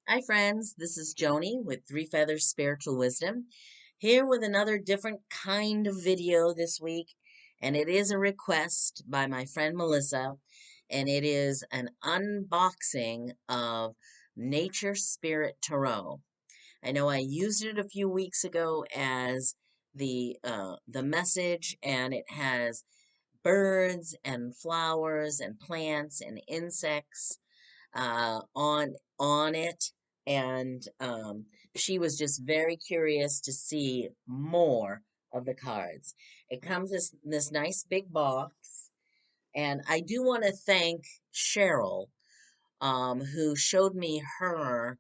Hi, friends. This is Joni with Three Feathers Spiritual Wisdom, here with another different kind of video this week. And it is a request by my friend Melissa, and it is an unboxing of Nature Spirit Tarot. I know I used it a few weeks ago as the message, and it has birds and flowers and plants and insects on it, and she was just very curious to see more of the cards. It comes this nice big box, and I do want to thank Cheryl, who showed me her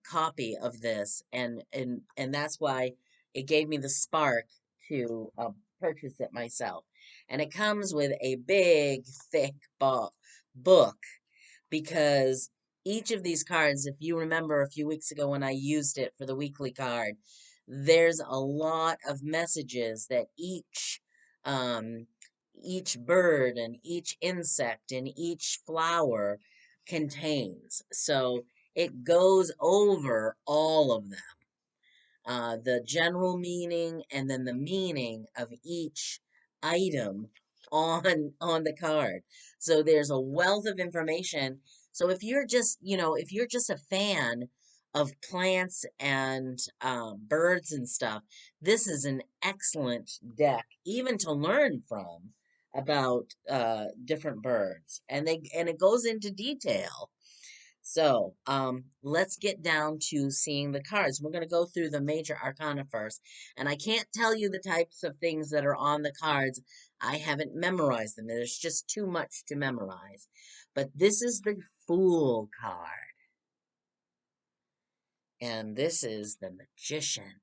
copy of this, and that's why it gave me the spark to purchase it myself. And it comes with a big, thick book because each of these cards, if you remember a few weeks ago when I used it for the weekly card, there's a lot of messages that um, each bird and each insect and each flower contains. So it goes over all of them, the general meaning and then the meaning of each item on the card. So there's a wealth of information. So if you're just a fan of plants and birds and stuff, this is an excellent deck, even to learn from about different birds. And it goes into detail. So, let's get down to seeing the cards. We're going to go through the major arcana first. And I can't tell you the types of things that are on the cards. I haven't memorized them. There's just too much to memorize. But this is the Fool card. And this is the Magician.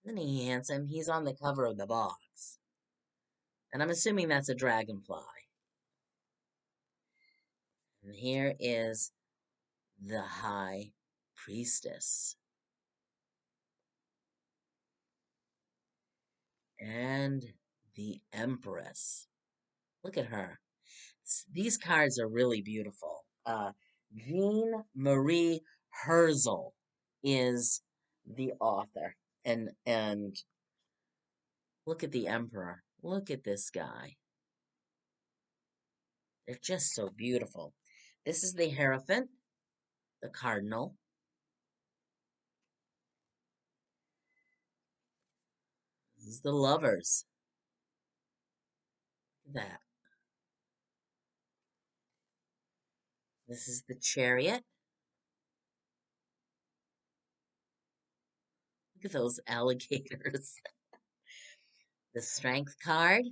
Isn't he handsome? He's on the cover of the box. And I'm assuming that's a dragonfly. And here is the High Priestess. And the Empress. Look at her. These cards are really beautiful. Jean Marie Herzel is the author. And look at the Emperor. Look at this guy. They're just so beautiful. This is the Hierophant, the Cardinal. This is the Lovers. Look at that. This is the Chariot. Look at those alligators. The Strength card,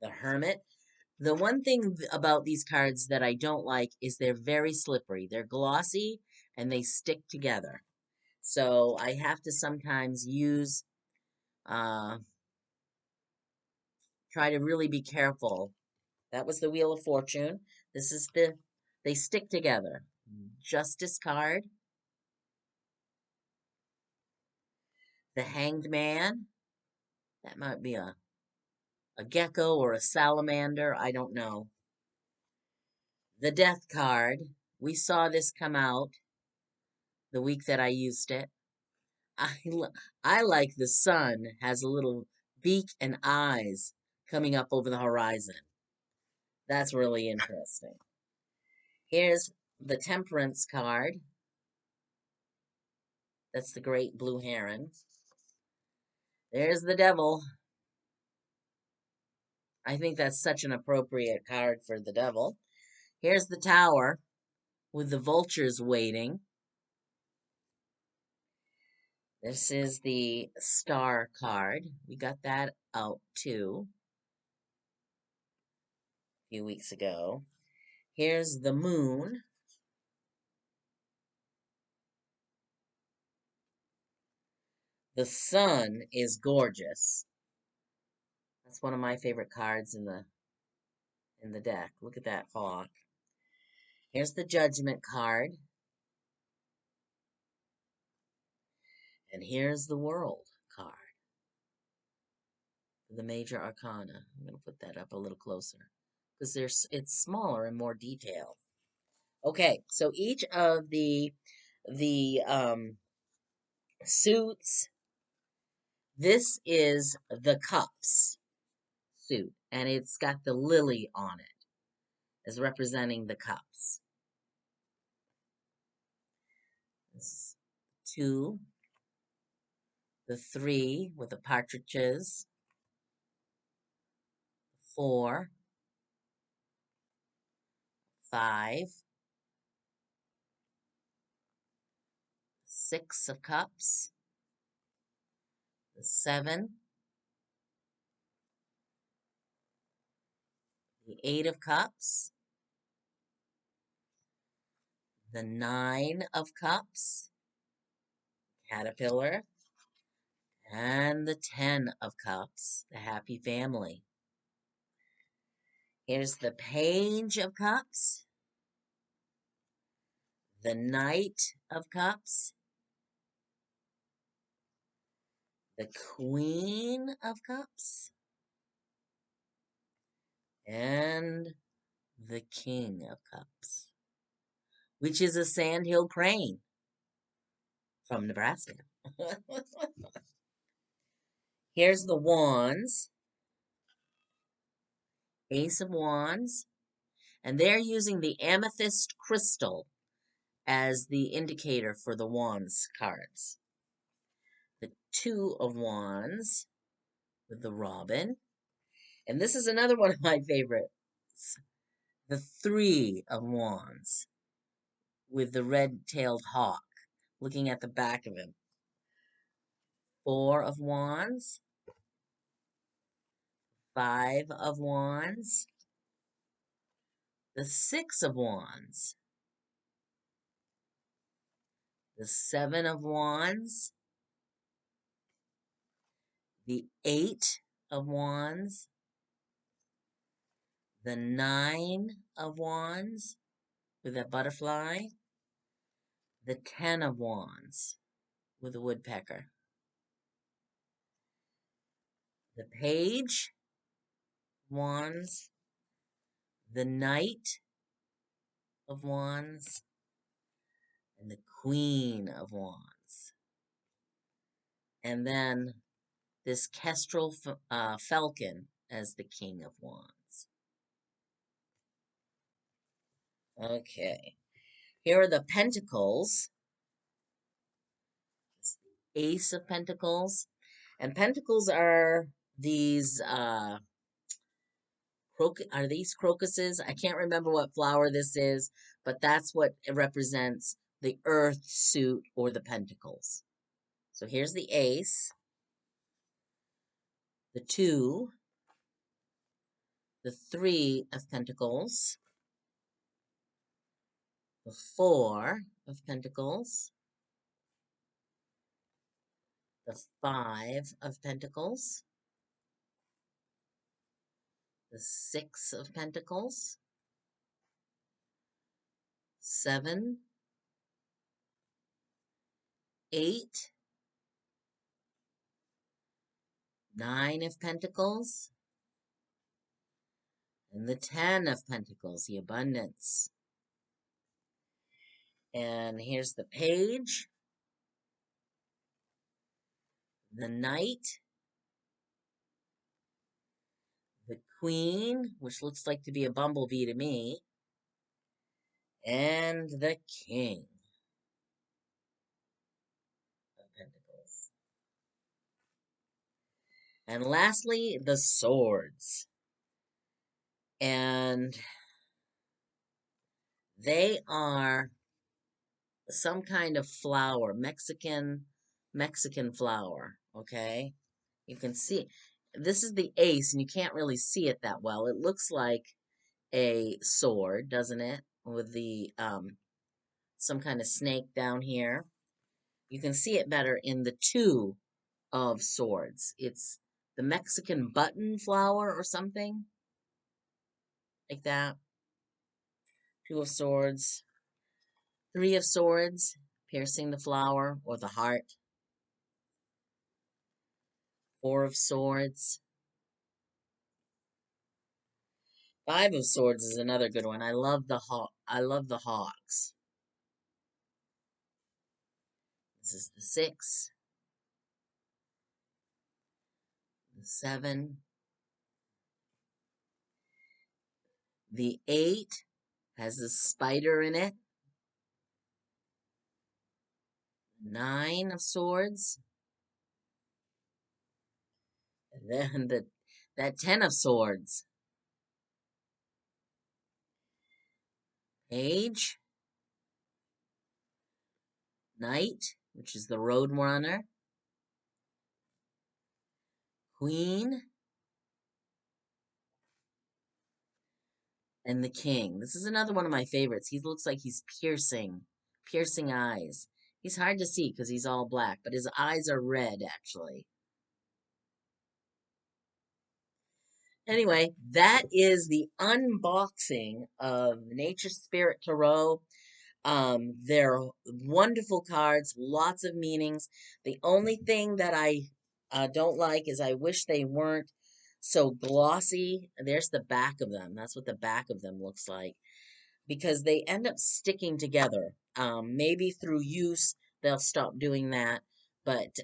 the Hermit. The one thing about these cards that I don't like is they're very slippery. They're glossy and they stick together. So I have to sometimes uh, try to really be careful. That was the Wheel of Fortune. This is they stick together. Justice card, the Hanged Man. That might be a gecko or a salamander. I don't know. The Death card. We saw this come out the week that I used it. I, I like the sun has a little beak and eyes coming up over the horizon. That's really interesting. Here's the Temperance card. That's the great blue heron. There's the Devil. I think that's such an appropriate card for the Devil. Here's the Tower with the vultures waiting. This is the Star card. We got that out too a few weeks ago. Here's the Moon. The Sun is gorgeous. That's one of my favorite cards in the deck. Look at that hawk. Here's the Judgment card. And here's the World card. The major arcana. I'm going to put that up a little closer. because it's smaller and more detailed. Okay, so each of the suits, this is the cups suit, and it's got the lily on it as representing the cups. This is 2, the 3 with the partridges, 4, 5, 6 of cups, the 7, the 8 of cups, the 9 of cups, caterpillar, and the 10 of cups, the happy family. Here's the page of cups, the knight of cups, the queen of cups, and the king of cups, which is a sandhill crane from Nebraska. Here's the wands, ace of wands, and they're using the amethyst crystal as the indicator for the wands cards. The 2 of wands with the robin, and this is another one of my favorites. The 3 of wands with the red-tailed hawk looking at the back of him. 4 of wands, 5 of wands, the 6 of wands, the 7 of wands, the 8 of wands, the 9 of wands with a butterfly, the 10 of wands with a woodpecker, the page wands, the knight of wands, and the queen of wands. And then this kestrel falcon as the king of wands. Okay, here are the pentacles. Ace of pentacles, and pentacles are these are these crocuses? I can't remember what flower this is, but that's what it represents, the earth suit or the pentacles. So here's the ace, the 2, the 3 of pentacles, the 4 of pentacles, the 5 of pentacles, the 6 of pentacles, 7, 8, 9 of pentacles, and the 10 of pentacles, the abundance. And here's the page, the knight, the queen, which looks like to be a bumblebee to me, and the king of pentacles. And lastly, the swords. And they are some kind of flower, Mexican flower, okay? You can see, this is the ace, and you can't really see it that well. It looks like a sword, doesn't it? With the, some kind of snake down here. You can see it better in the 2 of swords. It's the Mexican button flower or something like that. 2 of swords. 3 of swords, piercing the flower or the heart. 4 of swords. Five of Swords is another good one. I love the hawk. I love the hawks. This is the 6, the 7, the 8 has a spider in it. 9 of Swords, and then that 10 of Swords. Page, Knight, which is the Road Runner, Queen, and the King. This is another one of my favorites. He looks like he's piercing eyes. He's hard to see because he's all black, but his eyes are red, actually. Anyway, that is the unboxing of Nature Spirit Tarot. They're wonderful cards, lots of meanings. The only thing that I don't like is I wish they weren't so glossy. There's the back of them. That's what the back of them looks like, because they end up sticking together. Maybe through use, they'll stop doing that. But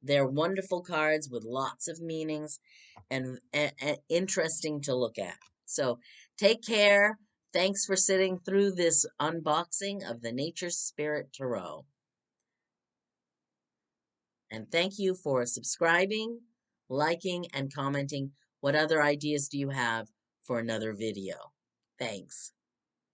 they're wonderful cards with lots of meanings and interesting to look at. So take care. Thanks for sitting through this unboxing of the Nature Spirit Tarot. And thank you for subscribing, liking, and commenting. What other ideas do you have for another video? Thanks.